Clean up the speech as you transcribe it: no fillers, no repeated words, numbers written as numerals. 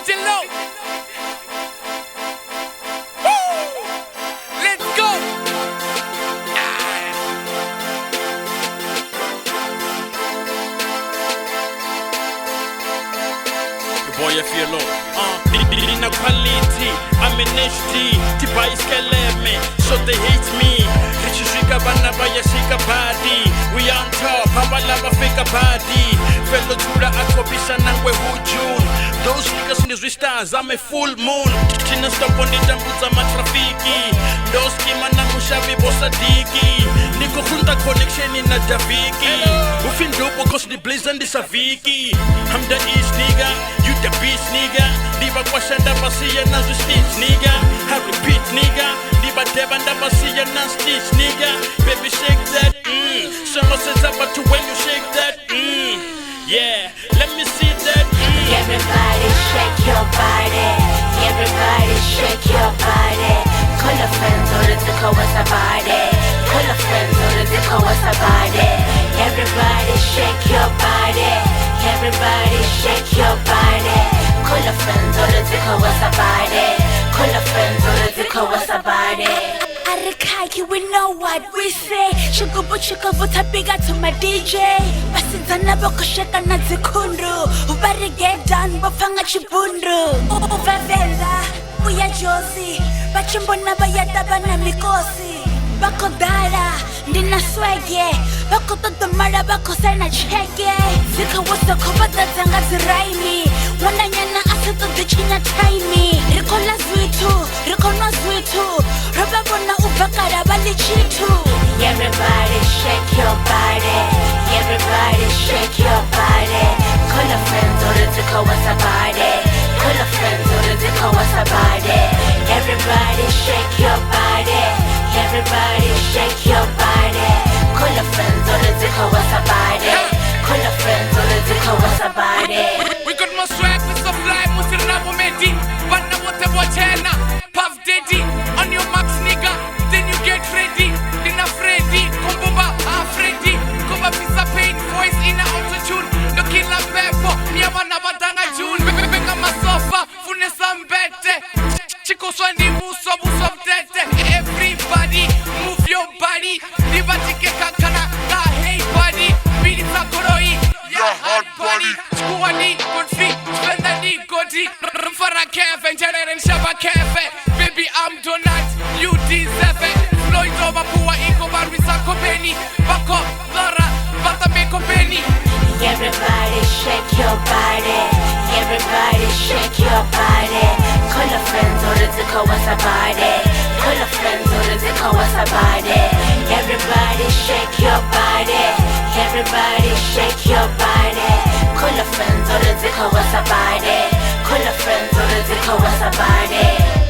DJ Low. Let's go. Your boy FLO. In a quality, I'm in HD. Tiba iskeleme, so they hate me. Richishika banaba yashika body. We on top, hawalaba fika body. Fellow Judah akobisha nangwe hujun. Those niggas in the stars, I'm a full moon. China stop on the dambuza matrafiki. Those kima na mushavi bosadiki. Niko kunta connection in a Daviki. Ufin dopo cause the blaze and the saviki. I'm the east nigga, you the beast nigga. Diba kwashanda basiya na stitch nigga. I repeat nigga. Diba deba nda basiya na stitch nigga. Baby shake that, Someone says about to when you shake that, Yeah, let me see that, Everybody shake your body. Everybody shake your body. Call your friends or the Zika was a body. Call your friends or the Zika was a body. Everybody shake your body. Everybody shake your body. Call your friends or the Zika was a body. Call your friends or the Zika was a body. Arikaki, we know what we say. Shukubu shukuvuta biga to my DJ. Basizana boko sheka na zikundu. Ubari get done bafanga chibundu. Uvavela, uya jozi. Bachimbona bayadaba na mikosi. Bako dala, ndina swege. Bako toto mara bako sana chege. Zika wasa kubata zanga ziraimi. Wana nyana aseto dichinya taimi. Rikola zwitu, rikono zwitu. Roba bona uvakara bali chitu. Everybody shake your body. Everybody shake your body. Call your friends or the Zika was a body. Call your friends or the Zika was a body. Everybody shake your body. Everybody shake your body. Call your friends or the Zika was a body. Call your friends or the Zika was a body. We got more swag with some fly, Musirna Momedi. Wanna whatever chena, Puff Daddy. On your max nigga, then you get ready. Dina Freddy, Komboba, Freddy. Koba Pisa Pain, voice in a auto-tune. Looking like Peppo, Nyamana Badanga June. Benga Masofa, Fune Sambete. Chico Swandi, Muso, Muso, Tete. Everybody, move your body. Dibatike Kakana, hey buddy. Bidita Koroi, your hot body. Squani, good feet, Spendani, Godi. Rufara Cafe, Jared and Shaba Cafe. Baby, I'm Donut, you deserve it. Floyd over Pua, Iko, Barisa, Kopeni. Bako, Laura, Batame, Kopeni. Everybody shake your body. Everybody shake your body. Call your friends or the Zika was a body. Call your friends or the Zika was a body. Everybody shake your body. Everybody shake your body. Call your friends or the Zika was a body. Call your friends or the Zika was a body.